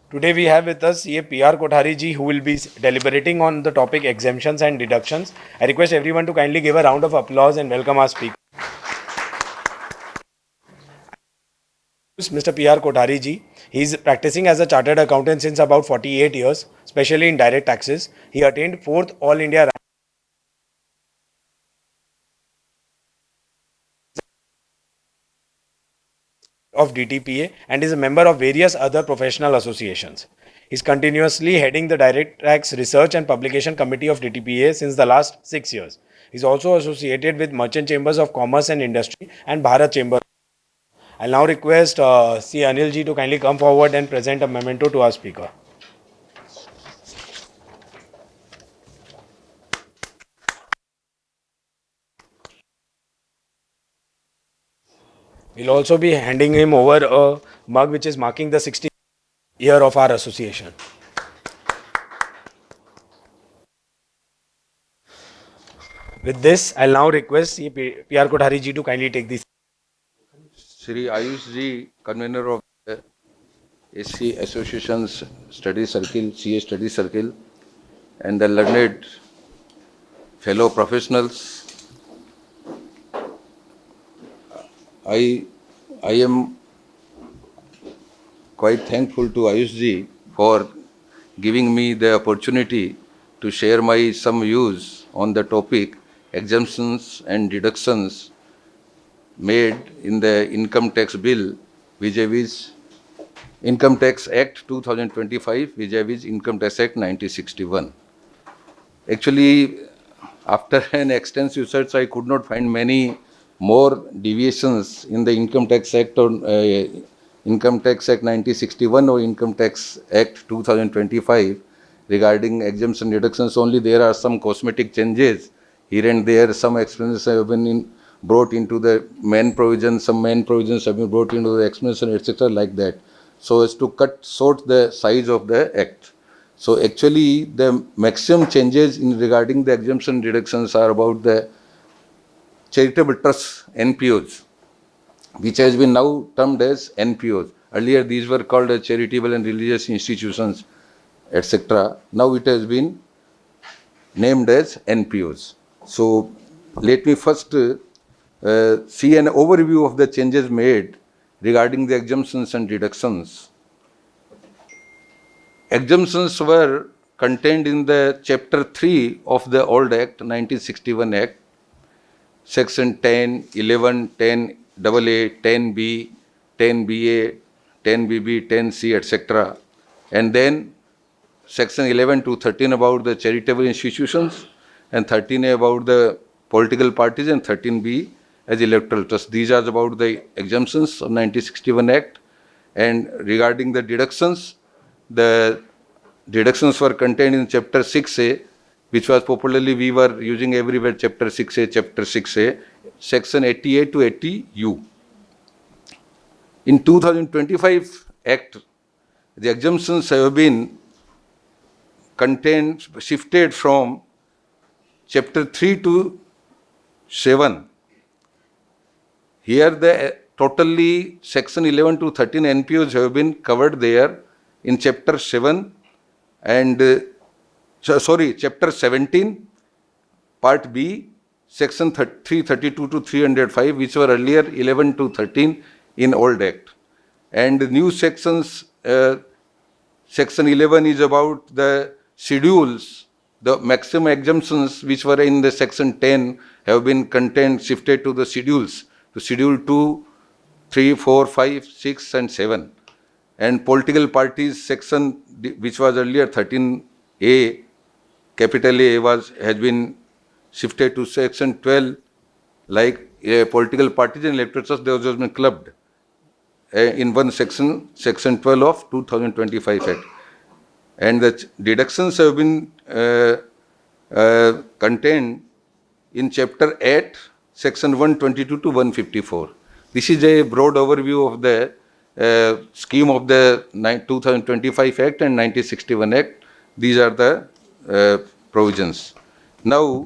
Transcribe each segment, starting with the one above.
Today we have with us CA PR Kothari ji, who will be deliberating on the topic exemptions and deductions. I request everyone to kindly give a round of applause and welcome our speaker. Mr. PR Kothari ji. He is practicing as a chartered accountant since about 48 years, especially in direct taxes. He attained 4th All India rank of DTPA and is a member of various other professional associations. He is continuously heading the Direct Tax Research and Publication Committee of DTPA since the last 6 years. He is also associated with Merchant Chambers of Commerce and Industry and Bharat Chamber. I'll now request C. Anil ji to kindly come forward and present a memento to our speaker. We'll also be handing him over a mug which is marking the 60th year of our association. With this, I'll now request C. PR Kothari ji to kindly take this. Shri Ayush ji, convener of the SC Association's Study Circle, CA Study Circle, and the learned fellow professionals, I am quite thankful to Ayush ji for giving me the opportunity to share my some views on the topic exemptions and deductions made in the income tax bill vis-a-vis Income Tax Act 2025 vis-a-vis Income Tax Act 1961. Actually, after an extensive search, I could not find many more deviations in the Income Tax Act or Income Tax Act 1961 or Income Tax Act 2025 regarding exemption deductions. Only there are some cosmetic changes here and there. Some expenses have been brought into the main provision. Some main provisions have been brought into the explanation, etc., like that, so as to cut short the size of the act. So actually, the maximum changes in regarding the exemption deductions are about the charitable trusts, NPOs, which has been now termed as NPOs. Earlier, these were called as charitable and religious institutions, etc. Now it has been named as NPOs. So let me first see an overview of the changes made regarding the exemptions and deductions. Exemptions were contained in the Chapter 3 of the old Act, 1961 Act, Section 10, 11, 10 AA, 10B, 10BA, 10BB, 10C, etc. And then Section 11 to 13 about the charitable institutions, and 13A about the political parties, and 13B as electoral trust. These are about the exemptions of 1961 Act. And regarding the deductions were contained in Chapter 6A, which was popularly we were using everywhere, Chapter 6A, Chapter 6A, Section 88 to 80U. In 2025 Act, the exemptions have been shifted from Chapter 3 to 7. Here the totally Section 11 to 13 NPOs have been covered there in Chapter 7 and Chapter 17, Part B, Section 332 to 305, which were earlier 11 to 13 in old Act. And the new sections, Section 11 is about the schedules. The maximum exemptions which were in the Section 10 have been shifted to the schedules, to Schedule 2, 3, 4, 5, 6, and 7. And political parties section, which was earlier 13A, capital A, has been shifted to Section 12, like political parties and electoral trusts, they have been clubbed in one section, Section 12 of 2025 Act. And the deductions have been contained in Chapter 8, Section 122 to 154. This is a broad overview of the scheme of the 2025 Act and 1961 Act. These are the provisions. Now,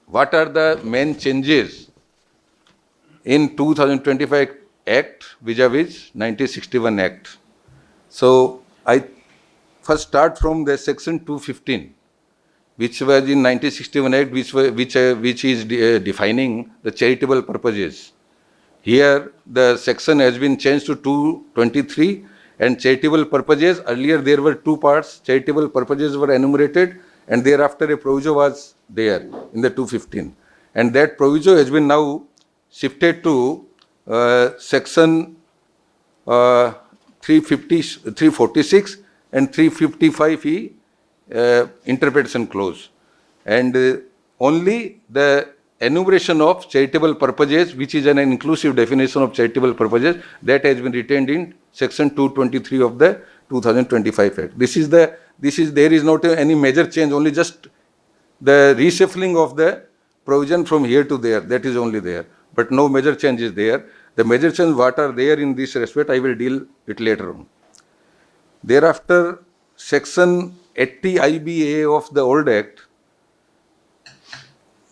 what are the main changes in 2025 Act vis-a-vis 1961 Act? So I first start from the section 215, which was in 1961 Act, which is defining the charitable purposes. Here, the section has been changed to 223, and charitable purposes, earlier there were two parts, charitable purposes were enumerated, and thereafter a proviso was there in the 215. And that proviso has been now shifted to section 346 and 355E interpretation clause. And only the enumeration of charitable purposes, which is an inclusive definition of charitable purposes, that has been retained in section 223 of the 2025 Act. There is not any major change, only just the reshuffling of the provision from here to there, that is only there. But no major change is there. The major change what are there in this respect, I will deal it later on. Thereafter, section 80 IBA of the old Act,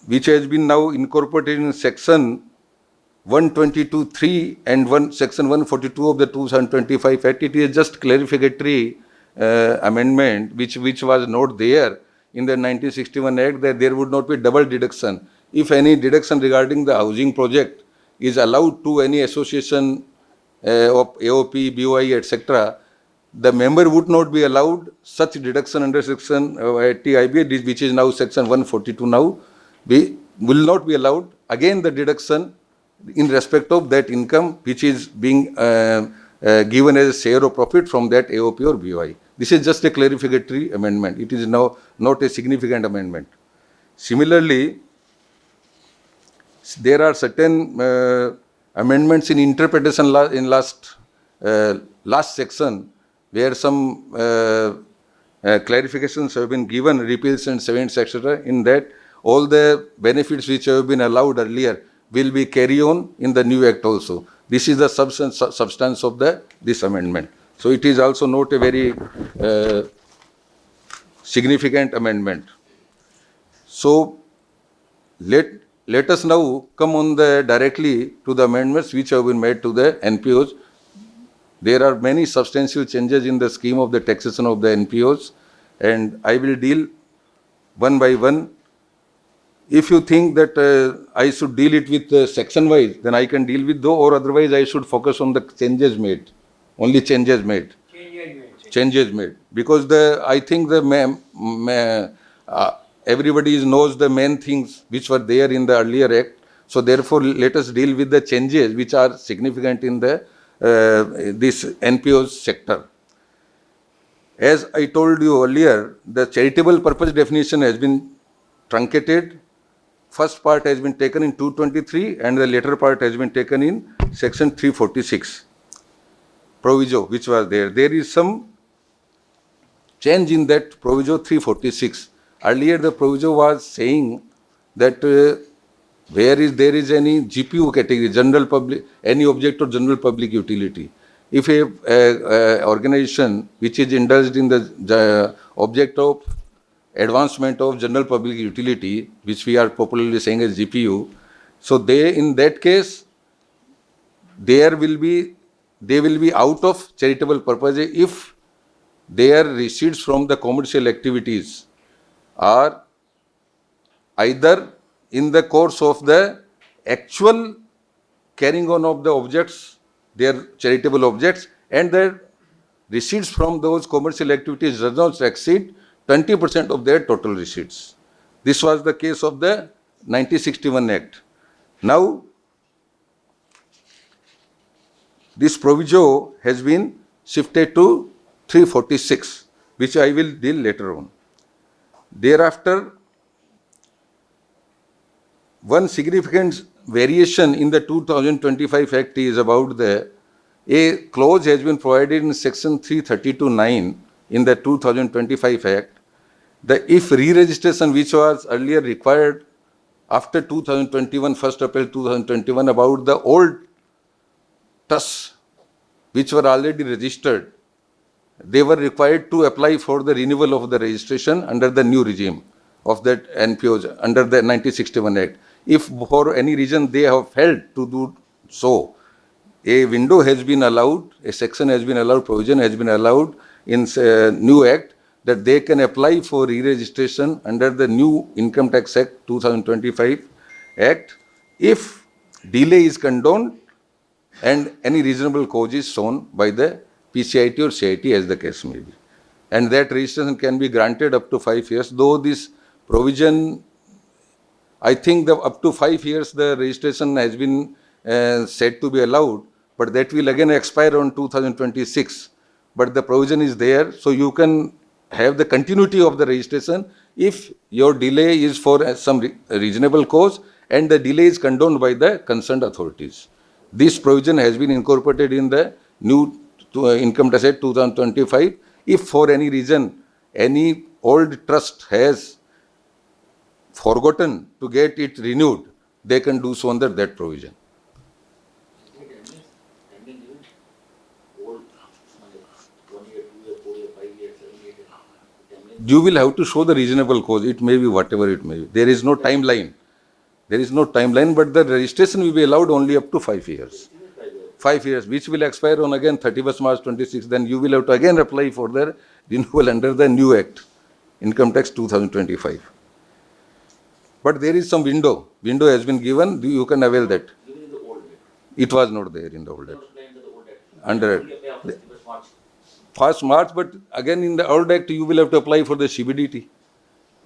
which has been now incorporated in section 122(3) and section 142 of the 2025 Act. It is just clarificatory amendment which was not there in the 1961 Act, that there would not be double deduction. If any deduction regarding the housing project is allowed to any association of AOP, BOI, etc., the member would not be allowed such deduction under section 80 IBA, which is now section 142 now, will not be allowed. Again, the deduction in respect of that income which is being given as a share of profit from that AOP or BOI. This is just a clarificatory amendment. It is now not a significant amendment. Similarly, there are certain amendments in interpretation in last section, where some clarifications have been given, repeals and savings, etc. In that, all the benefits which have been allowed earlier will be carry on in the new Act also. This is the substance of this amendment. So it is also not a very significant amendment. So let us now come on directly to the amendments which have been made to the NPOs. There are many substantial changes in the scheme of the taxation of the NPOs, and I will deal one by one. If you think that I should deal it with section-wise, then I can deal with those, or otherwise I should focus on the changes made, only changes made. Changes made. Because I think everybody knows the main things which were there in the earlier Act. So therefore, let us deal with the changes which are significant in this NPO sector. As I told you earlier, the charitable purpose definition has been truncated. First part has been taken in 223 and the later part has been taken in section 346 proviso which was there. There is some change in that proviso 346. Earlier the proviso was saying that there is any GPU category, general public, any object of general public utility. If a organization which is indulged in the object of advancement of general public utility, which we are popularly saying as GPU, so in that case, they will be out of charitable purpose if their receipts from the commercial activities are either in the course of the actual carrying on of the objects, their charitable objects, and the receipts from those commercial activities does not exceed 20% of their total receipts. This was the case of the 1961 Act. Now, this proviso has been shifted to 346, which I will deal later on. Thereafter, one significant variation in the 2025 Act is about a clause has been provided in section 332(9) in the 2025 Act. If re-registration which was earlier required after 2021, 1st April 2021, about the old trusts which were already registered, they were required to apply for the renewal of the registration under the new regime of that NPOs under the 1961 Act. If for any reason they have failed to do so, a window has been allowed, a section has been allowed, provision has been allowed in new act that they can apply for re-registration under the new Income Tax Act 2025 Act if delay is condoned and any reasonable cause is shown by the PCIT or CIT as the case may be. And that registration can be granted up to 5 years, though this provision, I think the up to 5 years the registration has been said to be allowed, but that will again expire on 2026. But the provision is there, so you can have the continuity of the registration if your delay is for some reasonable cause and the delay is condoned by the concerned authorities. This provision has been incorporated in the new Income Tax Act 2025. If for any reason any old trust has forgotten to get it renewed, they can do so under that provision. You will have to show the reasonable cause. It may be whatever it may be. There is no timeline. There is no timeline, but the registration will be allowed only up to 5 years. 5 years, which will expire on again 31st March 26. Then you will have to again apply for the renewal under the new Act, Income Tax 2025. But there is some window. Window has been given. You can avail that. It was not there in the old Act. Under 1st March, but again in the old Act you will have to apply for the CBDT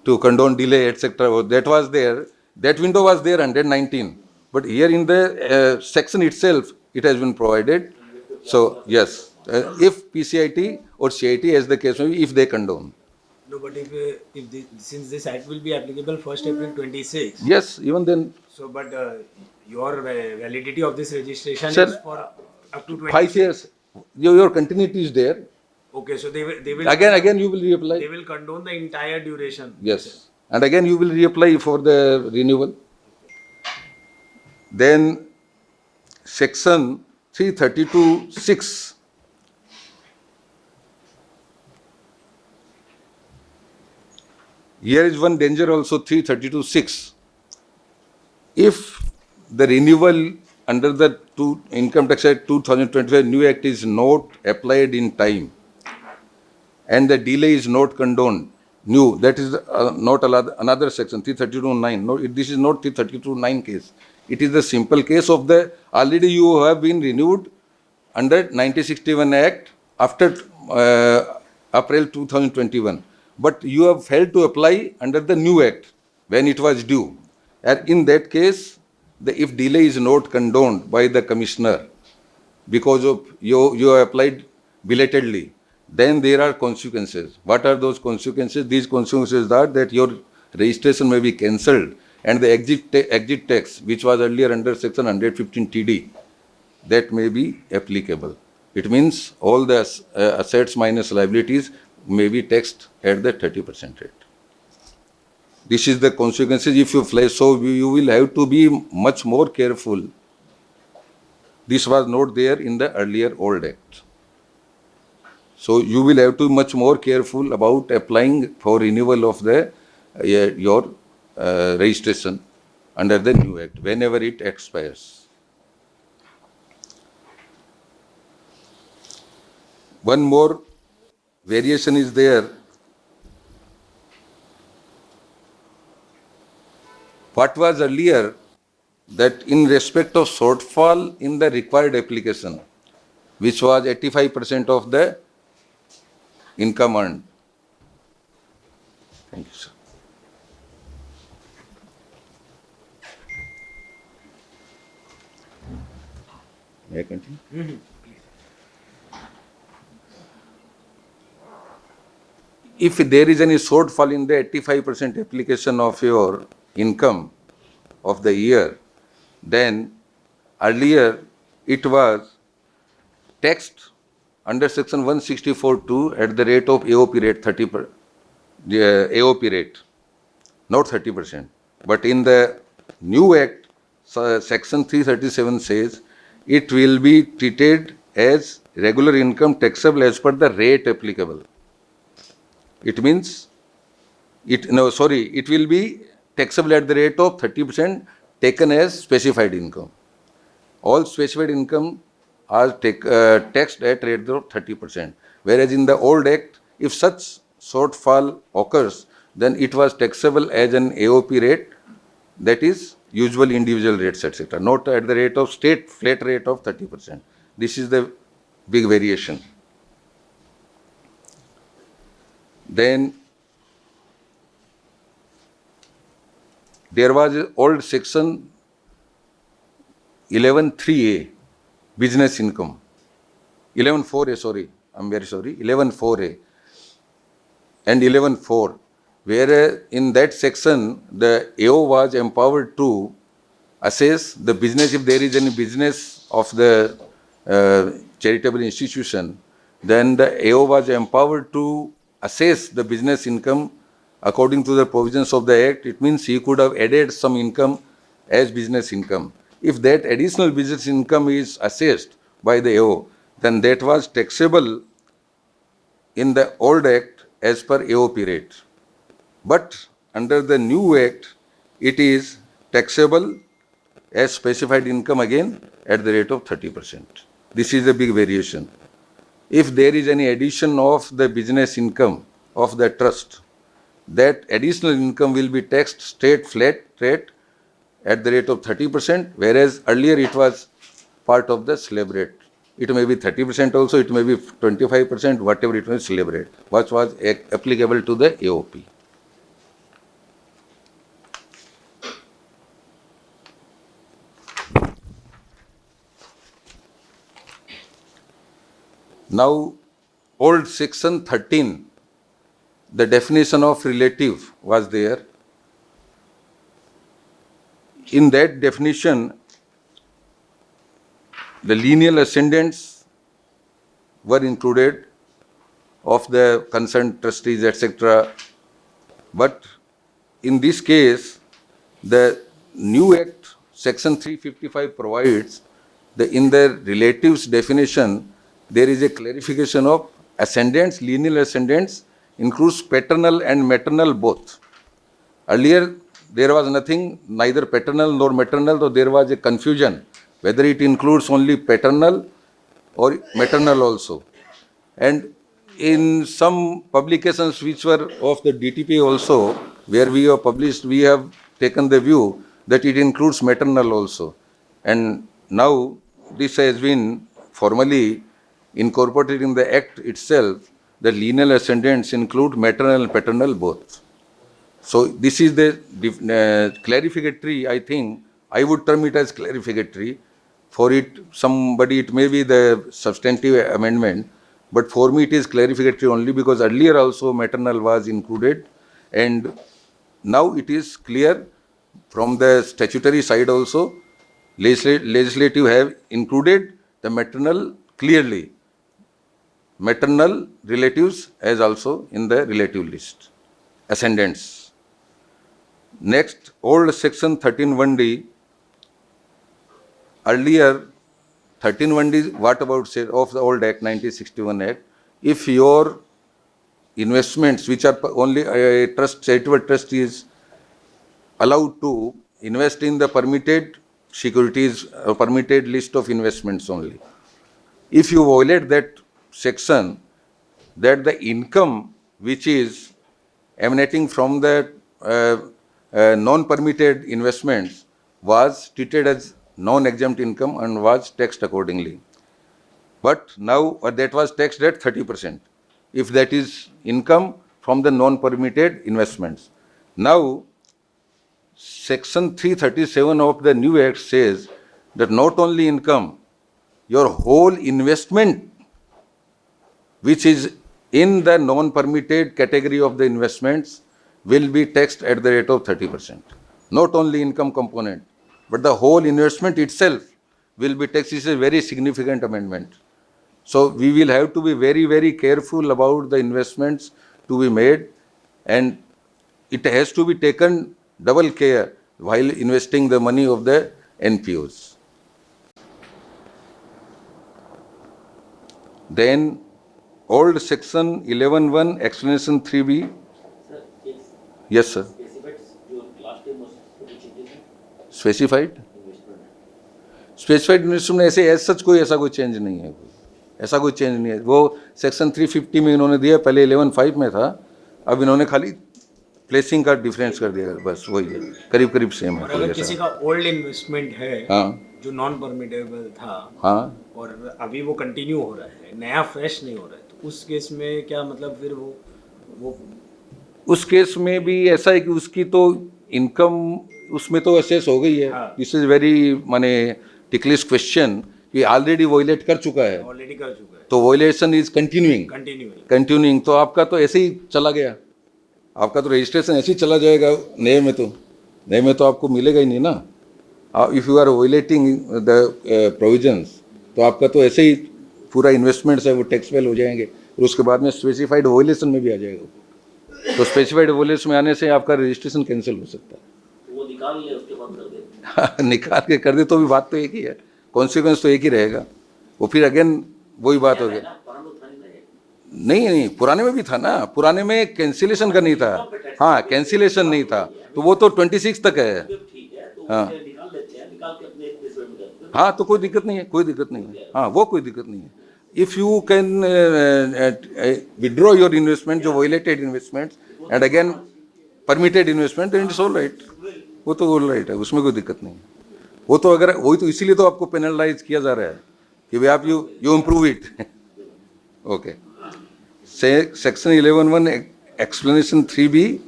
to condone delay, etc. That was there. That window was there under 19. But here in the section itself, it has been provided. So yes, if PCIT or CIT as the case may be, if they condone. No, but since this act will be applicable 1st April 26. Yes, even then. So, but your validity of this registration Sir, is for up to 26. 5 years. Your continuity is there. Okay, so they will Again you will reapply. They will condone the entire duration. Yes, and again you will reapply for the renewal. Then section 332(6). Here is one danger also, 332(6). If the renewal under the Income Tax Act 2025 new act is not applied in time and the delay is not condoned, new, that is not another section, 332(9). No, this is not 332(9) case. It is the simple case of the already you have been renewed under 1961 Act after April 2021. But you have failed to apply under the new Act when it was due. And in that case, if delay is not condoned by the commissioner because of you have applied belatedly, then there are consequences. What are those consequences? These consequences are that your registration may be cancelled and the exit tax, which was earlier under section 115 TD, that may be applicable. It means all the assets minus liabilities may be taxed at the 30% rate. This is the consequences if you fly. So you will have to be much more careful. This was not there in the earlier old Act. So you will have to be much more careful about applying for renewal of the your registration under the new Act whenever it expires. One more variation is there. What was earlier that in respect of shortfall in the required application, which was 85% of the income earned. Thank you, sir. May I continue? Mm-hmm. If there is any shortfall in the 85% application of your income of the year, then earlier it was taxed under section 164(2) at the rate of AOP rate, AOP rate, not 30%. But in the new Act, section 337 says it will be treated as regular income taxable as per the rate applicable. It means, it will be taxable at the rate of 30% taken as specified income. All specified income are taxed at rate of 30%. Whereas in the old act, if such shortfall occurs, then it was taxable as an AOP rate, that is usual individual rates, etc., not at the rate of state flat rate of 30%. This is the big variation. Then there was an old section 11.3a, business income. 11.4a, sorry, I'm very sorry, 11.4a and 11.4, where in that section the AO was empowered to assess the business, if there is any business of the charitable institution, then the AO was empowered to assess the business income according to the provisions of the Act. It means he could have added some income as business income. If that additional business income is assessed by the AO, then that was taxable in the old Act as per AOP rate. But under the new Act, it is taxable as specified income again at the rate of 30%. This is a big variation. If there is any addition of the business income of the trust, that additional income will be taxed state flat rate at the rate of 30%, whereas earlier it was part of the slab rate. It may be 30% also, it may be 25%, whatever it was, slab rate, which was applicable to the AOP. Now, old section 13, the definition of relative was there. In that definition, the lineal ascendants were included of the concerned trustees, etc. But in this case, the new Act, section 355 provides that in the relatives definition, there is a clarification of ascendants, lineal ascendants includes paternal and maternal both. Earlier, there was nothing, neither paternal nor maternal, so there was a confusion whether it includes only paternal or maternal also. And in some publications which were of the DTP also, where we have published, we have taken the view that it includes maternal also. And now this has been formally incorporated in the Act itself, the lineal ascendants include maternal and paternal both. So this is the clarificatory, I think, I would term it as clarificatory. For it, somebody, it may be the substantive amendment, but for me it is clarificatory only because earlier also maternal was included, and now it is clear from the statutory side also, legislative have included the maternal clearly, maternal relatives as also in the relative list, ascendants. Next, old section 13(1)(d). Earlier, 13(1)(d), what about say of the old Act, 1961 Act? If your investments, which are only a trust, charitable trust is allowed to invest in the permitted securities, permitted list of investments only. If you violate that section, that the income which is emanating from the non-permitted investments was treated as non-exempt income and was taxed accordingly. But now that was taxed at 30%, if that is income from the non-permitted investments. Now, section 337 of the new Act says that not only income, your whole investment which is in the non-permitted category of the investments will be taxed at the rate of 30%. Not only income component, but the whole investment itself will be taxed. This is a very significant amendment. So we will have to be very, very careful about the investments to be made, and it has to be taken double care while investing the money of the NPOs. Then old section 11(1), explanation 3B. Sir, yes. Yes, sir. Specified, your last time was which changes Specified? investment. Specified investment में ऐसे as such कोई ऐसा कोई change नहीं है, ऐसा कोई change नहीं है। वो सेक्शन 350 में इन्होंने दिया, पहले 11(5) में था, अब इन्होंने खाली प्लेसिंग का डिफरेंस कर दिया, बस वही है, करीब करीब सेम है। और कोई अगर ऐसा किसी का ओल्ड इन्वेस्टमेंट है हाँ जो नॉन परमिटेबल था हाँ, और अभी वो कंटिन्यू हो रहा है, नया फ्रेश नहीं हो रहा है, तो उस केस में क्या मतलब फिर वो उस केस में भी ऐसा है कि उसकी तो इनकम उसमें तो असेस हो गई है। हाँ। दिस इज वेरी माने टिकलिश क्वेश्चन कि ऑलरेडी वॉयलेट कर चुका है, ऑलरेडी कर चुका है, तो वॉयलेशन इज कंटिन्यू कंटिन्यूइंग, तो आपका तो ऐसे ही चला गया, आपका तो रजिस्ट्रेशन ऐसे ही चला जाएगा। नए में तो आपको मिलेगा ही नहीं ना। If you are violating the provisions, तो आपका तो ऐसे ही पूरा इन्वेस्टमेंट्स है वो टैक्स फेल हो जाएंगे, और उसके बाद में स्पेसिफाइड वॉयलेशन में भी आ जाएगा। तो स्पेसिफाइड वॉयलेशन में आने से आपका रजिस्ट्रेशन कैंसिल हो सकता है। वो निकाल ले उसके बाद कर दे। निकाल के कर दे तो भी बात तो एक ही है, कॉन्सिक्वेंस तो एक ही रहेगा। वो फिर अगेन वही बात हो गई। नहीं, पुराने में भी था ना, पुराने में कैंसिलेशन का नहीं था। हाँ, कैंसिलेशन नहीं था, तो वो तो 26 तक है। ठीक है, तो हाँ। उसे निकाल लेते हैं, निकाल के अपने प्लेसमेंट में करते हैं। हाँ, तो कोई दिक्कत नहीं है, कोई दिक्कत नहीं है। हाँ, वो कोई दिक्कत नहीं है। If you can withdraw your investment, जो violated investment, and again permitted investment, then it's all right, वो तो ऑल राइट है, उसमें कोई दिक्कत नहीं है। वो तो अगर वही तो इसीलिए तो आपको पेनलाइज किया जा रहा है कि भाई आप you improve it. Okay, section 11(1) explanation 3B,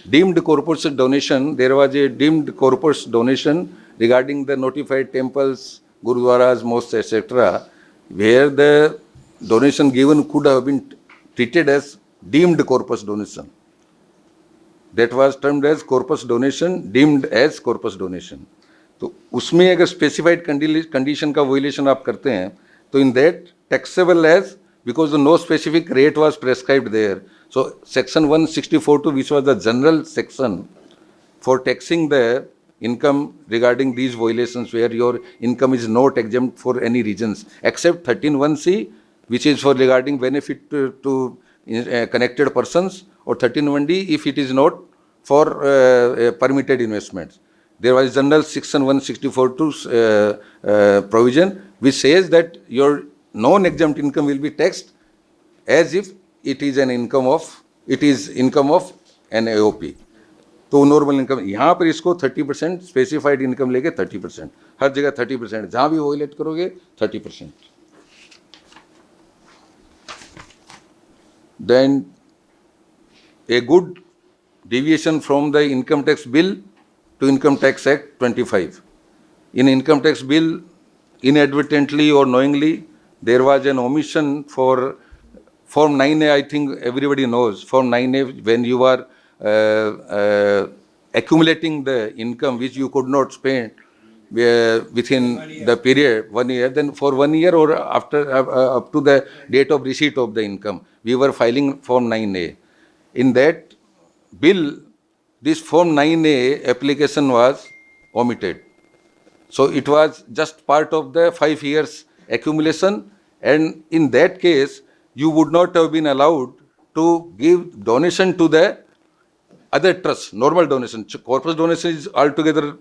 deemed corpus donation. There was a deemed corpus donation regarding the notified temples, gurudwaras, mosques, etc., where the donation given could have been treated as deemed corpus donation. That was termed as corpus donation, deemed as corpus donation. तो उसमें अगर specified condition का वोलेशन आप करते हैं, तो in that taxable as, because no specific rate was prescribed there. So section 164(2), which was the general section for taxing the income regarding these violations, where your income is not exempt for any reasons, except 13(1)(c), which is for regarding benefit to connected persons, or 13(1)(d) if it is not for permitted investments. There was general section 164(2) provision which says that your non-exempt income will be taxed as if it is income of an AOP. तो normal income, यहाँ पर इसको 30%, specified income लेके 30%, हर जगह 30%, जहाँ भी violet करोगे 30%. Then a good deviation from the Income Tax Bill to Income Tax Act 25. In Income Tax Bill, inadvertently or knowingly, there was an omission for Form 9A. I think everybody knows Form 9A, when you are accumulating the income which you could not spend within the period 1 year, then for 1 year or after up to the date of receipt of the income, we were filing Form 9A. In that bill, this Form 9A application was omitted. So it was just part of the 5 years accumulation, and in that case, you would not have been allowed to give donation to the other trust, normal donation. Corpus donation is altogether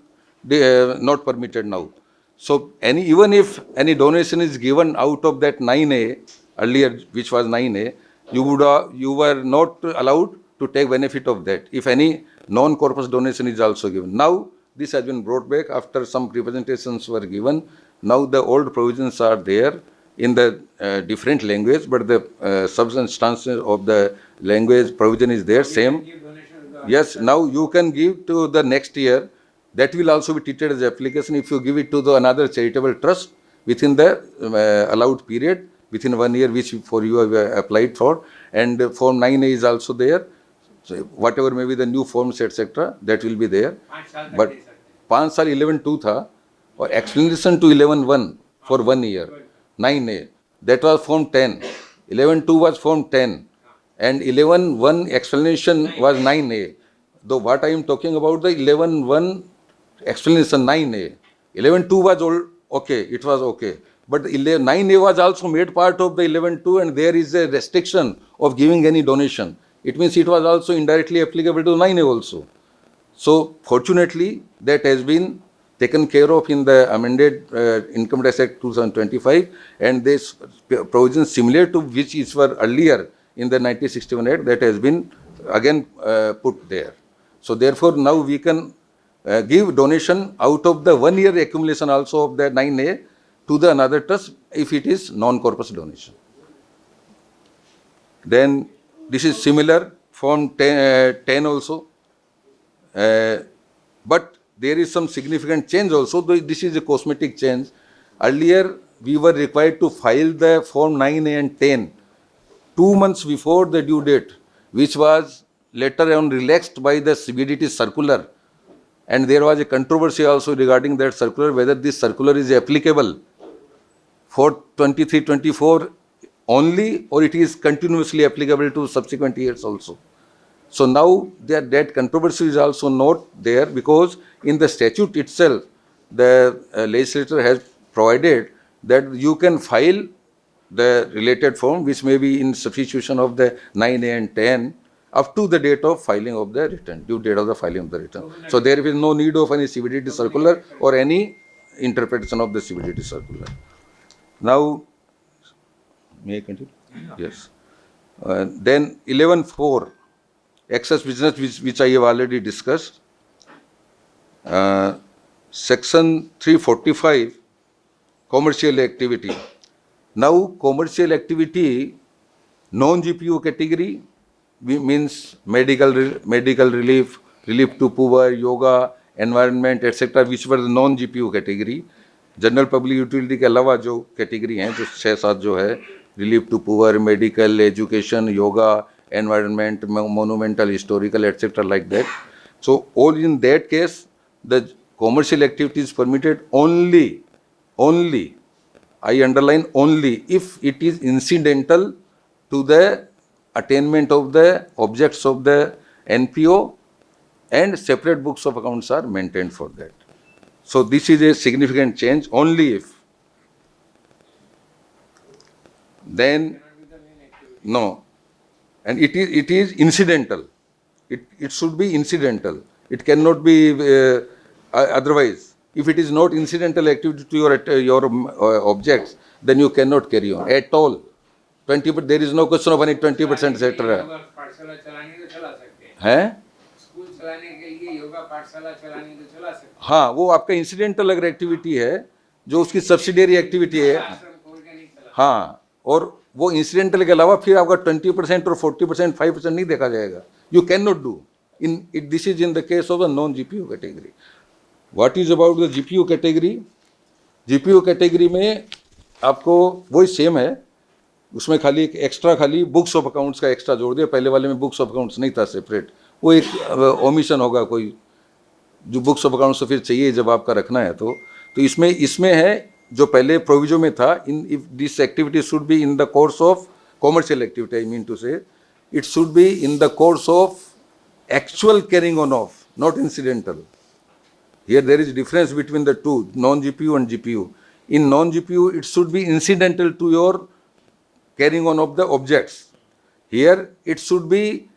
not permitted now. So even if any donation is given out of that 9A, earlier which was 9A, you were not allowed to take benefit of that if any non-corpus donation is also given. Now this has been brought back after some representations were given. Now the old provisions are there in the different language, but the substance of the language provision is there, same. Yes, now you can give to the next year. That will also be treated as application if you give it to another charitable trust within the allowed period, within 1 year, which for you have applied for. And Form 9A is also there. So whatever may be the new forms, etc., that will be there. But 5 साल 11(2) था, और explanation to 11(1) for 1 year. 9A, that was Form 10. 11(2) was Form 10. And 11(1) explanation was 9A. Though what I am talking about, the 11(1) explanation 9A. 11(2) was all okay, it was okay. But 9A was also made part of the 11(2), and there is a restriction of giving any donation. It means it was also indirectly applicable to 9A also. So fortunately, that has been taken care of in the amended Income Tax Act 2025, and this provision similar to which is were earlier in the 1961 Act that has been again put there. So therefore now we can give donation out of the 1 year accumulation also of the 9A to the another trust if it is non-corpus donation. Then this is similar Form 10 also. But there is some significant change also, though this is a cosmetic change. Earlier, we were required to file the Form 9A and 10 2 months before the due date, which was later on relaxed by the CBDT circular. And there was a controversy also regarding that circular, whether this circular is applicable for 23-24 only, or it is continuously applicable to subsequent years also. So now that controversy is also not there, because in the statute itself, the legislature has provided that you can file the related form, which may be in substitution of the 9A and 10, up to the date of filing of the return, due date of the filing of the return. So there is no need of any CBDT circular or any interpretation of the CBDT circular. Now, may I continue? Yes. Then 11.4, excess business, which I have already discussed. Section 345, commercial activity. Now, commercial activity, non-GPO category, means medical relief, relief to poor, yoga, environment, etc., which were the non-GPO category. General public utility के अलावा जो category हैं, जो 6-7 जो है, relief to poor, medical, education, yoga, environment, monumental, historical, etc., like that. So all in that case, the commercial activity is permitted only, I underline only, if it is incidental to the attainment of the objects of the NPO, and separate books of accounts are maintained for that. So this is a significant change, only if. Then, no. And it is incidental. It should be incidental. It cannot be otherwise. If it is not incidental activity to your objects, then you cannot carry on at all. 20, but there is no question of any 20%, etc. हैं? हाँ, वो आपका incidental अगर activity है, जो उसकी subsidiary activity है, हाँ, और वो इंसिडेंटल के अलावा फिर आपका 20% और 40%, 5% नहीं देखा जाएगा. You cannot do. This is in the case of the non-GPO category. What is about the GPO category? GPO category में आपको वही सेम है, उसमें खाली एक एक्स्ट्रा खाली बुक्स ऑफ अकाउंट्स का एक्स्ट्रा जोड़ दिया. पहले वाले में बुक्स ऑफ अकाउंट्स नहीं था सेपरेट, वो एक ओमिशन होगा कोई, जो बुक्स ऑफ अकाउंट्स तो फिर चाहिए जब आपका रखना है तो इसमें है जो पहले प्रोविजो में था. If this activity should be in the course of commercial activity, I mean to say it should be in the course of actual carrying on of, not incidental. Here there is difference between the two, non-GPU and GPU. In non-GPU, it should be incidental to your carrying on of the objects. Here, it should be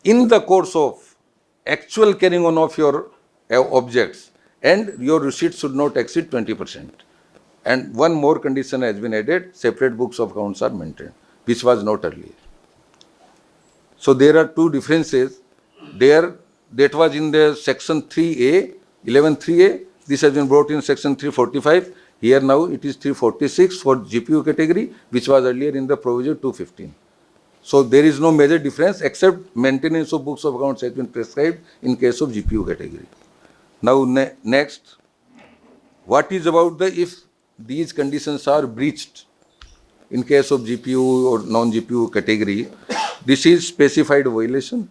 in the course of actual carrying on of your objects, and your receipts should not exceed 20%. And one more condition has been added, separate books of accounts are maintained, which was not earlier. So there are two differences there. That was in the section 3A, 11.3A. This has been brought in section 345. Here now it is 346 for GPU category, which was earlier in the provision 215. So there is no major difference except maintenance of books of accounts has been prescribed in case of GPU category. Now next, what is about the if these conditions are breached in case of GPU or non-GPU category? This is specified violation.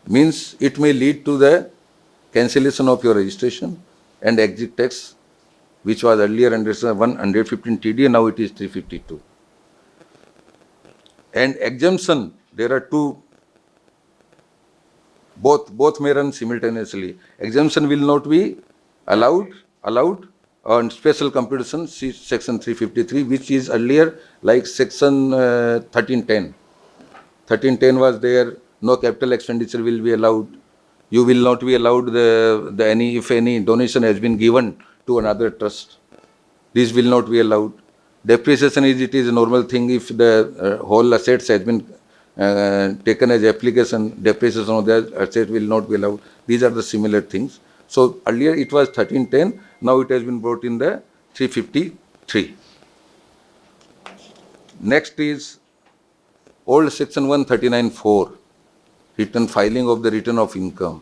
Means it may lead to the cancellation of your registration and exit tax, which was earlier under 115 TD, now it is 352. And exemption, there are two, both may run simultaneously. Exemption will not be allowed on special computation, section 353, which is earlier like section 1310. 1310 was there. No capital expenditure will be allowed. You will not be allowed if any donation has been given to another trust. This will not be allowed. Depreciation it is a normal thing. If the whole assets has been taken as application, depreciation of the asset will not be allowed. These are the similar things. So earlier it was 1310, now it has been brought in the 353. Next is old section 139(4), return filing of the return of income.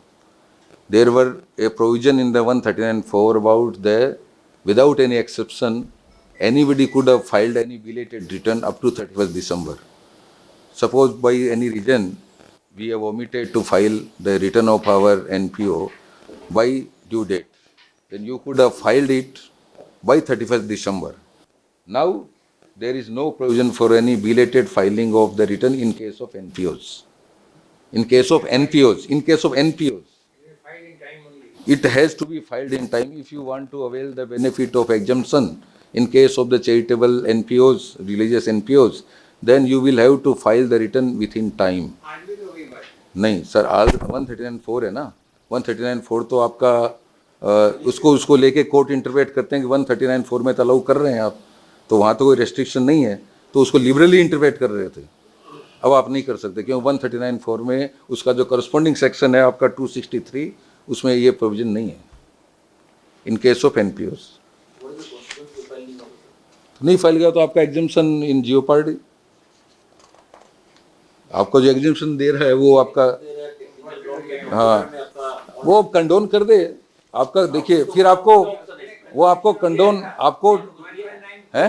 There were a provision in the 139(4) about the, without any exception, anybody could have filed any belated return up to 31st December. Suppose by any reason we have omitted to file the return of our NPO by due date, then you could have filed it by 31st December. Now, there is no provision for any belated filing of the return in case of NPOs. In case of NPOs, it has to be filed in time if you want to avail the benefit of exemption. In case of the charitable NPOs, religious NPOs, then you will have to file the return within time. नहीं sir, आज 139(4) है ना, 139(4) तो आपका उसको लेके court interpret करते हैं कि 139(4) में तो अलाउ कर रहे हैं आप, तो वहाँ तो कोई रेस्ट्रिक्शन नहीं है, तो उसको लिबरली इंटरप्रेट कर रहे थे. अब आप नहीं कर सकते क्यों, 139(4) में उसका जो करस्पॉन्डिंग सेक्शन है आपका 263, उसमें ये प्रोविजन नहीं है इन केस ऑफ एनपीओस. नहीं फाइल किया तो आपका एग्जाम्पशन इन जियोपार्डी, आपको जो एग्जाम्पशन दे रहा है वो आपका, हाँ वो कंडोन कर दे आपका. देखिए फिर आपको वो आपको कंडोन आपको है,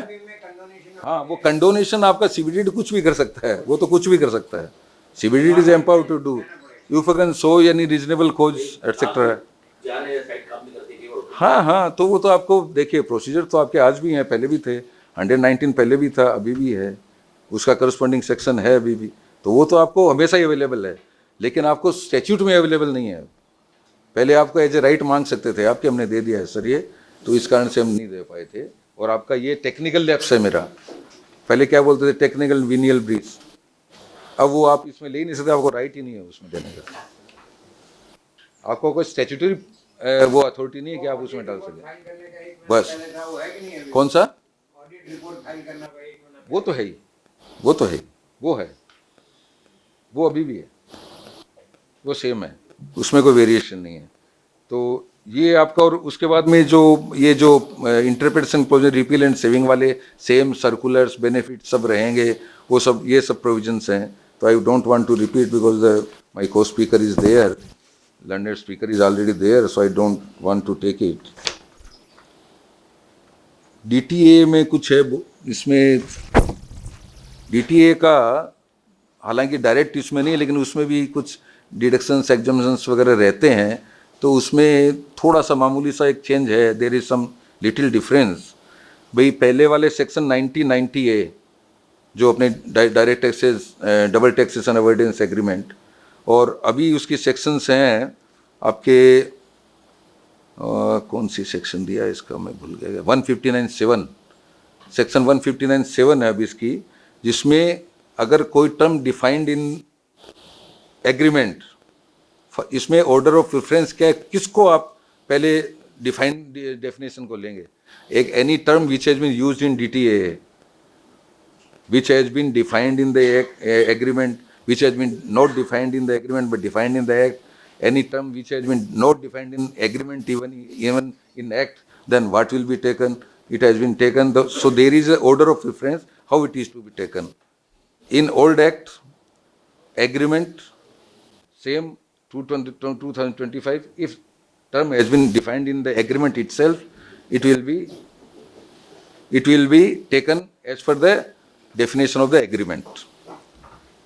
हाँ वो कंडोनेशन आपका सीबीडी कुछ भी कर सकता है, वो तो कुछ भी कर सकता है. CBD is empowered to do if you can show any reasonable cause etcetera. हाँ हाँ, तो वो तो आपको देखिए प्रोसीजर तो आपके आज भी हैं, पहले भी थे, 119 पहले भी था, अभी भी है, उसका करस्पॉन्डिंग सेक्शन है अभी भी, तो वो तो आपको हमेशा ही अवेलेबल है, लेकिन आपको स्टैट्यूट में अवेलेबल नहीं है. पहले आपको एज ए राइट मांग सकते थे, आपके हमने दे दिया है सर ये, तो इस कारण से हम नहीं दे पाए थे. और आपका ये टेक्निकल लैप्स है मेरा, पहले क्या बोलते थे टेक्निकल विनियल ब्रीच, अब वो आप इसमें ले ही नहीं सकते, आपको राइट ही नहीं है उसमें देने का, आपको कोई स्टैट्यूटरी वो अथॉरिटी नहीं है कि आप उसमें डाल सकें. बस कौन सा, वो तो है ही, वो तो है, वो है, वो अभी भी है, वो सेम है, उसमें कोई वेरिएशन नहीं है. तो ये आपका, और उसके बाद में जो ये जो interpretation provision repeal and saving वाले सेम सर्कुलर्स बेनिफिट सब रहेंगे, वो सब ये सब प्रोविजंस हैं. तो I don't want to repeat because my co speaker is there, learned speaker is already there, so I don't want to take it. DTA में कुछ है, इसमें DTA का हालांकि डायरेक्ट इसमें नहीं है, लेकिन उसमें भी कुछ डिडक्शंस एग्जम्पशंस वगैरह रहते हैं, तो उसमें थोड़ा सा मामूली सा एक चेंज है. There is some little difference. भाई पहले वाले सेक्शन 90(90)A जो अपने direct taxes double taxation avoidance agreement, और अभी उसकी सेक्शंस हैं आपके कौन सी सेक्शन दिया है इसका मैं भूल गया, 159(7), सेक्शन 159(7) है अभी इसकी, जिसमें अगर कोई टर्म डिफाइंड इन एग्रीमेंट, इसमें ऑर्डर ऑफ प्रेफरेंस क्या है, किसको आप पहले डिफाइंड डेफिनेशन को लेंगे. एक any term which has been used in DTA, which has been defined in the agreement, which has been not defined in the agreement but defined in the act, any term which has been not defined in agreement even in act, then what will be taken? It has been taken. So there is an order of preference how it is to be taken. In old act, agreement, same 2025, if term has been defined in the agreement itself, it will be taken as per the definition of the agreement.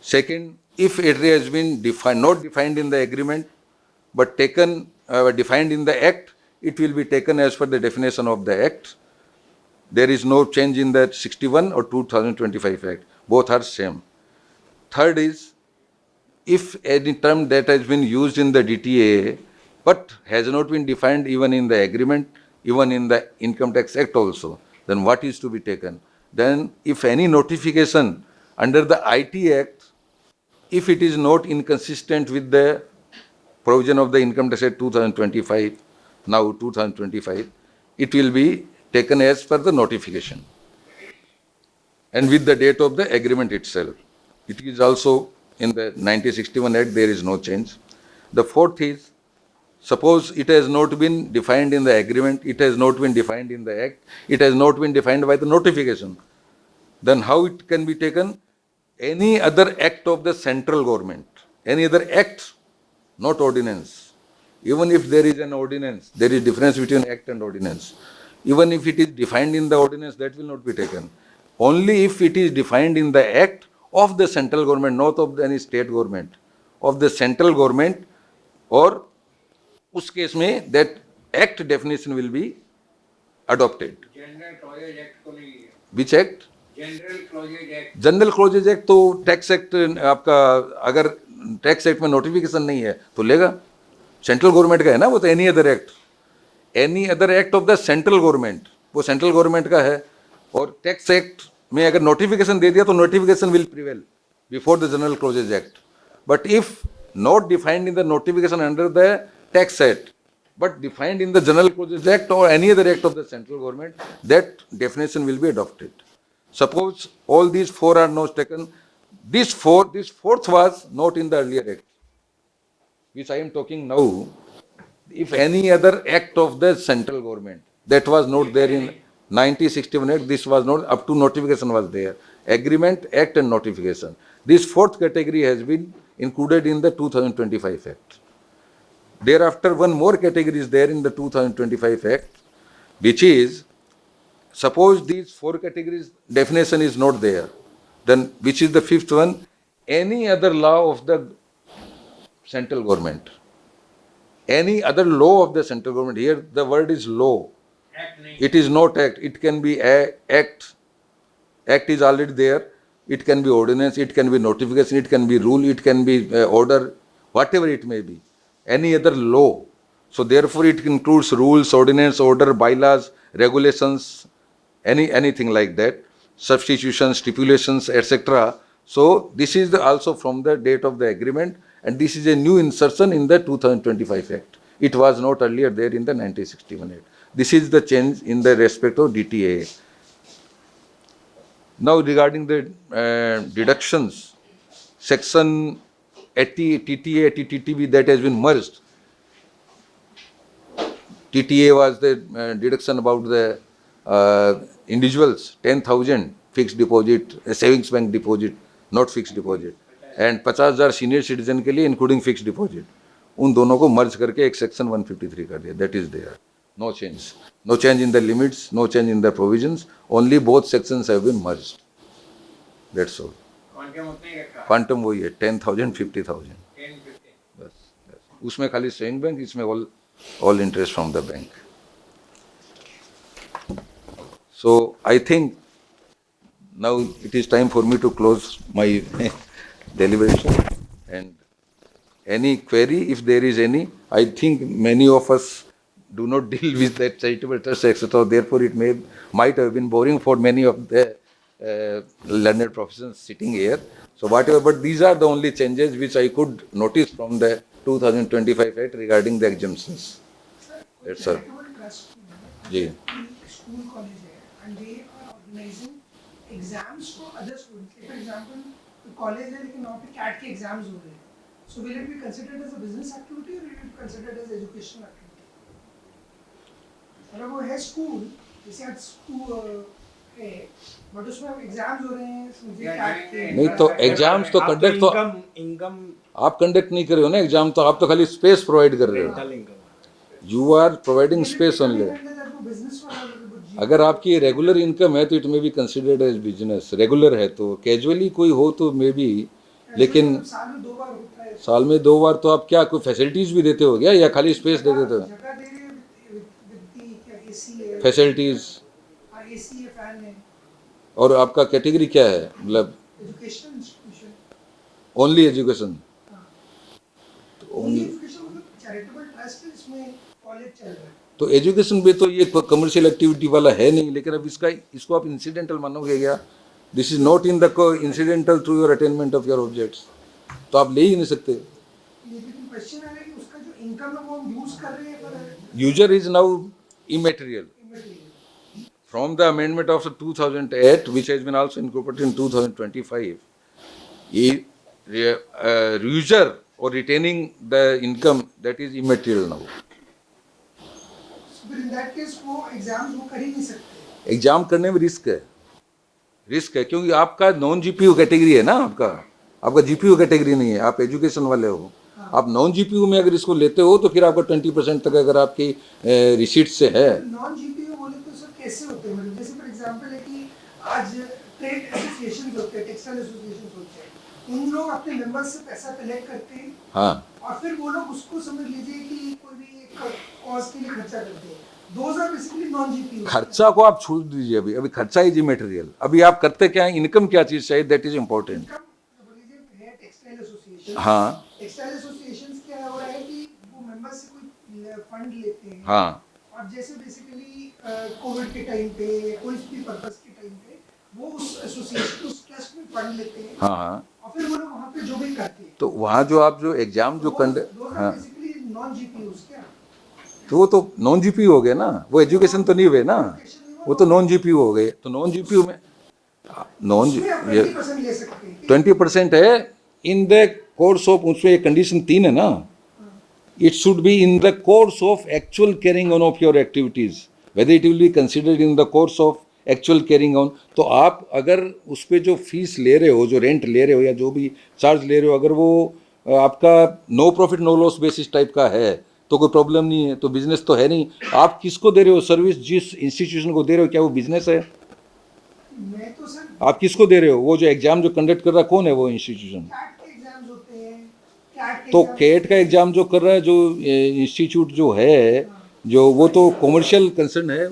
Second, if it has been not defined in the agreement but taken defined in the act, it will be taken as per the definition of the act. There is no change in that 61 or 2025 act. Both are same. Third is, if any term that has been used in the DTA but has not been defined even in the agreement, even in the income tax act also, then what is to be taken? Then if any notification under the IT Act, if it is not inconsistent with the provision of the income tax at 2025, now 2025, it will be taken as per the notification and with the date of the agreement itself. It is also in the 1961 Act, there is no change. The fourth is, suppose it has not been defined in the agreement, it has not been defined in the Act, it has not been defined by the notification, then how it can be taken? Any other act of the central government, any other act, not ordinance. Even if there is an ordinance, there is difference between act and ordinance. Even if it is defined in the ordinance, that will not be taken. Only if it is defined in the act of the central government, not of any state government, of the central government, or उस case में that act definition will be adopted. General clauses act को नहीं है, Which act? General clauses act general clauses act तो tax act आपका, अगर tax act में notification नहीं है तो लेगा, सेंट्रल गवर्नमेंट का है ना वो, तो any other act of the central government, वो सेंट्रल गवर्नमेंट का है. और टैक्स एक्ट में अगर नोटिफिकेशन दे दिया तो notification will prevail before the general clauses act. But if not defined in the notification under the tax act, but defined in the General Clauses Act or any other act of the central government, that definition will be adopted. Suppose all these four are not taken, this fourth was not in the earlier act, which I am talking now. If any other act of the central government that was not there in 1961 Act, this was not, up to notification was there. Agreement, act and notification. This fourth category has been included in the 2025 Act. Thereafter, one more category is there in the 2025 Act, which is, suppose these four categories definition is not there, then which is the fifth one? Any other law of the central government. Any other law of the central government. Here the word is law. Act नहीं, It is not act. It can be act. Act is already there. It can be ordinance. It can be notification. It can be rule. It can be order. Whatever it may be. Any other law. So therefore it includes rules, ordinance, order, bylaws, regulations, anything like that, substitutions, stipulations, etc. So this is also from the date of the agreement, and this is a new insertion in the 2025 Act. It was not earlier there in the 1961 Act. This is the change in the respect of DTA. Now regarding the deductions, section 80 TTA, 80 TTB, that has been merged. TTA was the deduction about the individuals, 10,000 fixed deposit, savings bank deposit, not fixed deposit, and 50,000 senior citizen के लिए including fixed deposit. उन दोनों को merge करके एक section 153 कर दिया. That is there. No change. No change in the limits, no change in the provisions. Only both sections have been merged. That's all. Quantum उतना ही रखा, क्वांटम वही है 10,000 50,000 10-15. बस. उसमें खाली सेविंग बैंक, इसमें all interest from the bank. So I think now it is time for me to close my deliberation, and any query if there is any. I think many of us do not deal with that charitable trust, etc. Therefore it might have been boring for many of the learned professionals sitting here. So whatever, but these are the only changes which I could notice from the 2025 Act regarding the exemptions. That's all. जी. School college है and they are organizing exams for other students. Like for example, the college है लेकिन वहाँ पे CAT के exams हो रहे हैं. So will it be considered as a business activity or will it be considered as educational activity? मतलब वो है स्कूल, जैसे आज स्कूल है, बट उसमें अब एग्जाम्स हो रहे हैं, मुझे CAT के नहीं तो एग्जाम्स तो कंडक्ट तो इनकम आप कंडक्ट नहीं कर रहे हो ना एग्जाम, तो आप तो खाली स्पेस प्रोवाइड कर रहे हो. Rental income. You are providing space only. Business वाला अगर आपकी रेगुलर इनकम है तो it may be considered as business. Regular है तो, कैजुअली कोई हो तो मे बी, लेकिन साल में 2 बार होता है. साल में 2 बार तो आप क्या कोई फैसिलिटीज भी देते हो क्या, या खाली स्पेस दे देते हो? जगह दे रहे हैं विद दी एसी है, फैसिलिटीज. एसी है, फैन है. और आपका कैटेगरी क्या है, मतलब educational institution. Only education? Only education मतलब चैरिटेबल ट्रस्ट है, इसमें कॉलेज चल रहा है. तो एजुकेशन में तो ये कमर्शियल एक्टिविटी वाला है नहीं, लेकिन अब इसको आप इंसिडेंटल मानोगे क्या? This is not in the incidental through your attainment of your objects, तो आप ले ही नहीं सकते. लेकिन क्वेश्चन आ रहा है कि उसका इनकम है वो हम यूज कर रहे हैं पर user is now immaterial. From the amendment of 2008, which has been also incorporated in 2025, user or retaining the income, that is immaterial now. फिर इन दैट केस वो एग्जाम्स वो कर ही नहीं सकते। एग्जाम करने में रिस्क है क्योंकि आपका नॉन जीपीयू कैटेगरी है ना, आपका जीपीयू कैटेगरी नहीं है, आप एजुकेशन वाले हो। आप नॉन जीपीयू में अगर इसको लेते हो तो फिर आपका 20% तक अगर आपकी रिसीट से है। नॉन जीपीयू बोले तो सर कैसे होते हैं, मतलब जैसे फॉर एग्जांपल है कि आज ट्रेड एसोसिएशन होते हैं, टेक्सटाइल एसोसिएशन होते हैं, उन लोग अपने मेंबर्स से पैसा कलेक्ट करते हैं। हाँ, और फिर वो लोग उसको समझ लीजिए कि कोई भी एक कॉज के लिए खर्चा करते हैं। Those are basically non GPU. खर्चा को आप छोड़ दीजिए, अभी खर्चा इज इमैटेरियल। अभी आप करते क्या है, इनकम क्या चीज चाहिए, that is important. Textile association, हाँ, टेक्सटाइल एसोसिएशन क्या हो रहा है कि वो मेंबर्स से कोई फंड लेते हैं। हाँ, और जैसे बेसिकली कोविड के टाइम पे कोई भी पर्पस के टाइम पे वो उस एसोसिएशन उस ट्रस्ट में फंड लेते हैं। हाँ, हाँ। और फिर वो लोग वहाँ पे जो भी करते हैं तो वहाँ जो आप जो एग्जाम जो हाँ, बेसिकली नॉन जीपीयूज क्या। तो वो तो नॉन जीपीयू हो गए ना, वो एजुकेशन तो नहीं हुए ना, वो तो नॉन जीपीयू हो गए। तो नॉन जीपीयू में नॉन 20% ले सकते हैं। 20% है इन द कोर्स ऑफ, उसमें कंडीशन 3 है ना, it should be in the course of actual carrying on of your activities, whether it will be considered in the course of actual carrying on। तो आप अगर उस पर जो फीस ले रहे हो, जो रेंट ले रहे हो या जो भी चार्ज ले रहे हो, अगर वो आपका no profit no loss basis type का है तो कोई प्रॉब्लम नहीं है। तो बिजनेस तो है नहीं। आप किसको दे रहे हो सर्विस, जिस इंस्टीट्यूशन को दे रहे हो, क्या वो बिजनेस है? मैं तो सर आप किसको दे रहे हो? वो जो एग्जाम जो कंडक्ट कर रहा है कौन है? वो इंस्टीट्यूशन। कैट के एग्जाम्स होते हैं, कैट के तो exams कैट का एग्जाम जो कर रहा है, जो इंस्टीट्यूट जो है, जो वो तो कॉमर्शियल कंसर्न है,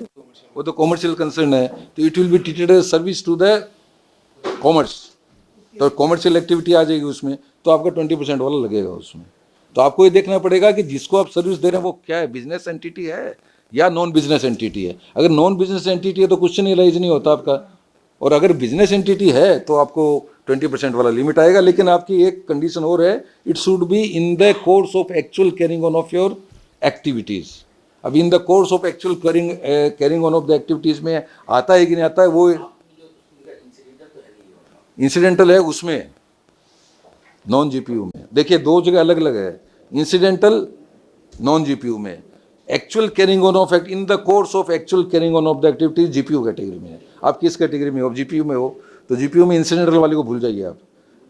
वो तो कॉमर्शियल कंसर्न है। तो it will be treated as service to the commerce. तो कॉमर्शियल एक्टिविटी आ जाएगी उसमें, तो आपका 20% वाला लगेगा उसमें। तो आपको ये देखना पड़ेगा कि जिसको आप सर्विस दे रहे हैं वो क्या है, बिजनेस एंटिटी है या नॉन बिजनेस एंटिटी है। अगर नॉन बिजनेस एंटिटी है तो क्वेश्चन ही राइज नहीं होता आपका, और अगर बिजनेस एंटिटी है तो आपको 20% वाला लिमिट आएगा। लेकिन आपकी एक कंडीशन और है, it should be in the course of actual carrying on of your activities. अब in the course of actual carrying on of the activities में आता है कि नहीं आता है, वो इंसिडेंटल है उसमें, नॉन जीपीयू में। देखिए दो जगह अलग अलग है, इंसिडेंटल नॉन जीपीयू में। Actual carrying on of in the course of actual carrying on of the activities GPU category में है। आप किस कैटेगरी में हो? जीपीयू में हो, तो जीपीयू में इंसिडेंटल वाले को भूल जाइए आप।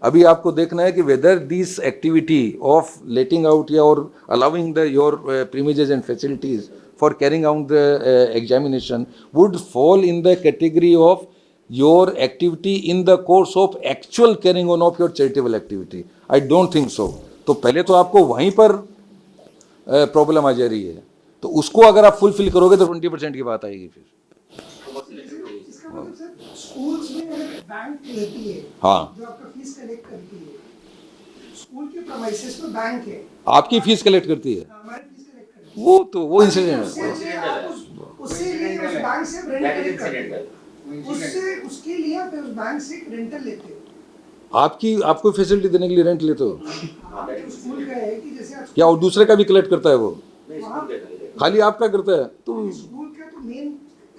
अभी आपको देखना है कि whether this activity of letting out या or allowing the your premises and facilities for carrying out the examination would fall in the category of your activity in the course of actual carrying on of your charitable activity. I don't think so. तो पहले तो आपको वहीं पर problem आ जा रही है, तो उसको अगर आप फुलफिल करोगे तो 20% की बात आएगी फिर। इसका मतलब सर स्कूल्स में अगर बैंक लेती है, हाँ, जो आपका फीस कलेक्ट करती है, स्कूल के प्रीमाइसेस में बैंक है, आपकी फीस कलेक्ट करती है, हमारी फीस कलेक्ट करती है। वो तो वो इंसिडेंट है। उससे आप उससे लिए उस बैंक से रेंट कलेक्ट करते हो, उससे उसके लिए आप उस बैंक से रेंटल लेते हो। आपको फैसिलिटी देने के लिए रेंट लेते हो आप जो स्कूल का है कि जैसे आप क्या? और दूसरे का भी कलेक्ट करता है वो? वहाँ खाली आपका करता है? तो स्कूल का तो मेन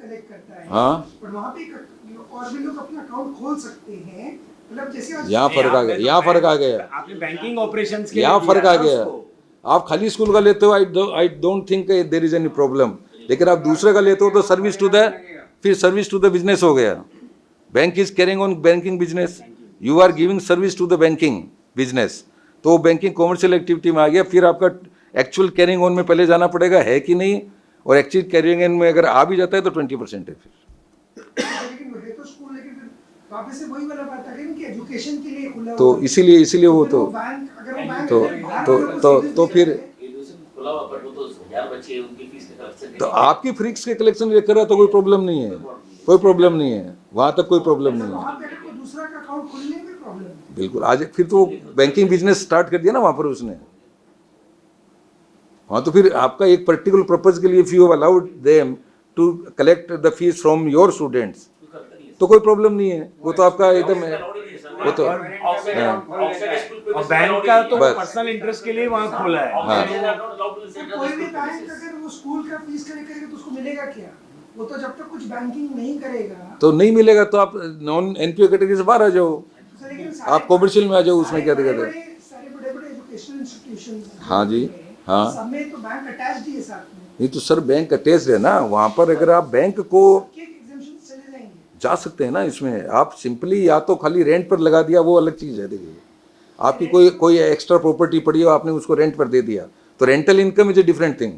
कलेक्ट करता है। हाँ, पर वहाँ पे और भी लोग अपना अकाउंट खोल सकते हैं, मतलब जैसे आज यहाँ फर्क आ गया, यहाँ फर्क आ गया, आपने बैंकिंग ऑपरेशंस के यहाँ लिए फर्क दिया आ ना गया। उसको। आप खाली स्कूल का लेते हो, I don't think there is any problem. लेकिन आप दूसरे का लेते हो तो सर्विस टू द, फिर सर्विस टू द बिजनेस हो गया। Bank is carrying on banking business, you are giving service to the banking business, तो बैंकिंग कॉमर्शियल एक्टिविटी में आ गया। फिर आपका एक्चुअल कैरिंग ऑन में पहले जाना पड़ेगा है कि नहीं, और एक्चुअल कैरिंग ऑन में अगर आ भी जाता है तो 20% है फिर। लेकिन है तो स्कूल, लेकिन फिर वापस से वही वाला बात आ गई कि एजुकेशन के लिए खुला तो हुआ है। इसीलिए वो फिर तो बैंक, अगर वो बैंक तो अगर बाहर तो वालों को तो सर्विस तो दे फिर रहा है, एजुकेशन खुला हुआ, पर वो तो 1000 बच्चे हैं, उनकी फीस का कलेक्शन तो आपकी फ्रिक्स के कलेक्शन कर रहा है तो कोई प्रॉब्लम नहीं है, कोई प्रॉब्लम नहीं है, वहाँ तक कोई प्रॉब्लम नहीं है। वहाँ पे अगर कोई दूसरा का अकाउंट खोलने में प्रॉब्लम है। बिल्कुल। आज फिर तो बैंकिंग बिजनेस स्टार्ट कर दिया ना वहाँ पर उसने। हाँ, तो फिर आपका एक पर्टिकुलर पर्पज के लिए, if you have allowed them to collect the fees from your students, तो कोई प्रॉब्लम नहीं है। वो तो आपका एकदम है, वो तो और बैंक का तो बस। पर्सनल इंटरेस्ट के लिए वहाँ खोला है। हाँ। कोई भी बैंक अगर वो स्कूल का फीस कलेक्ट करेगा तो उसको मिलेगा क्या? वो तो जब तक कुछ बैंकिंग नहीं करेगा तो नहीं मिलेगा तो आप नॉन एनपीओ कैटेगरी से बाहर आ जाओ, तो सर, लेकिन आप कॉमर्शियल में आ जाओ, उसमें क्या दिक्कत है? सारे बड़े-बड़े एजुकेशनल इंस्टीट्यूशन हाँ जी, हाँ। सब में तो बैंक अटैच्ड ही है साथ में। नहीं तो सर बैंक अटैच है ना, वहाँ पर अगर आप बैंक को के एग्जामिशन चले जाएंगे। जा सकते हैं ना इसमें, आप सिंपली या तो खाली रेंट पर लगा दिया, वो अलग चीज़ है। देखिए आपकी कोई एक्स्ट्रा प्रॉपर्टी पड़ी हो, आपने उसको रेंट पर दे दिया, तो rental income is a different thing.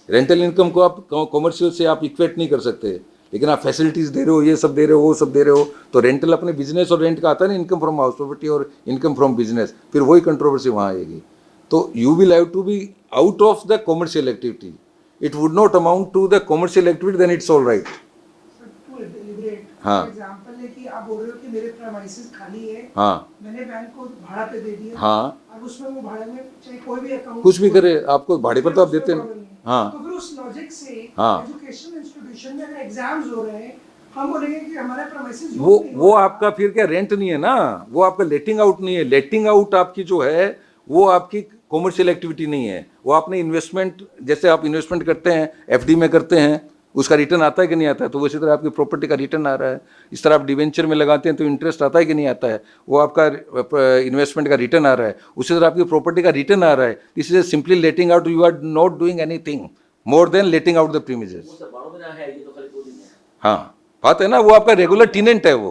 Rental income को आप कॉमर्शियल से आप इक्वेट नहीं कर सकते, लेकिन आप फैसिलिटीज़ दे रहे हो, ये सब दे रहे हो, वो सब दे रहे हो, तो रेंटल अपने बिजनेस और रेंट का आता है ना, इनकम फ्रॉम हाउस प्रॉपर्टी और इनकम फ्रॉम बिजनेस, फिर वही कंट्रोवर्सी वहाँ आएगी। तो you will have to be out of the commercial activity, it would not amount to the commercial activity, then it's all right. Sir to deliberate हाँ। Example है कि आप बोल रहे हो कि मेरे प्रेमाइसेस खाली है, हाँ मैंने बैंक को भाड़ा पे दे दिया, हाँ, अब उसमें वो भाड़े में चाहे कोई भी अकाउंट कुछ भी करे, आपको भाड़े पर तो आप देते हैं। हाँ तो फिर उस लॉजिक से हाँ। एजुकेशनल इंस्टीट्यूशन में अगर एग्जाम्स हो रहे हैं, हम बोलेंगे कि हमारे प्रेमाइसेस वो आपका फिर क्या रेंट नहीं है ना, वो आपका लेटिंग आउट नहीं है। लेटिंग आउट आपकी जो है वो आपकी कॉमर्शियल एक्टिविटी नहीं है, वो आपने इन्वेस्टमेंट, जैसे आप इन्वेस्टमेंट करते हैं एफडी में करते हैं, उसका रिटर्न आता है कि नहीं आता है, तो उसी तरह आपकी प्रॉपर्टी का रिटर्न आ रहा है। इस तरह आप डिवेंचर में लगाते हैं तो इंटरेस्ट आता है कि नहीं आता है, वो आपका इन्वेस्टमेंट का रिटर्न आ रहा है। उसी तरह आपकी प्रॉपर्टी का रिटर्न आ रहा है। This is simply letting out, you are not doing anything more than letting out the premises. वो सब 12 महीना है, ये तो खाली 2 दिन है। हाँ बात है ना, वो आपका रेगुलर टेनेंट है वो,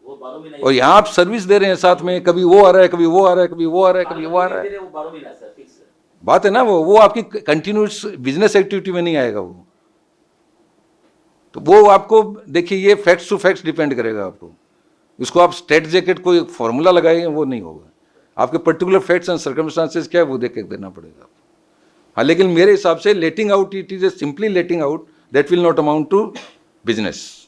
वो 12 महीना और यहाँ आप सर्विस दे रहे हैं साथ में, कभी वो आ रहा है, कभी वो आ रहा है, कभी वो आ रहा है, कभी वो आ रहा है। वो 12 महीना सर फिक्स है। बात है ना, वो आपकी कंटिन्यूस बिजनेस एक्टिविटी में नहीं आएगा वो। तो वो आपको देखिए, ये फैक्ट्स टू फैक्ट्स डिपेंड करेगा आपको। उसको आप स्टेट जैकेट कोई फॉर्मूला लगाएंगे वो नहीं होगा, आपके पर्टिकुलर फैक्ट्स एंड सर्कमस्टांसेस क्या है वो देख के देना पड़ेगा आपको। हाँ, लेकिन मेरे हिसाब से letting out, it is a simply letting out, that will not amount to business.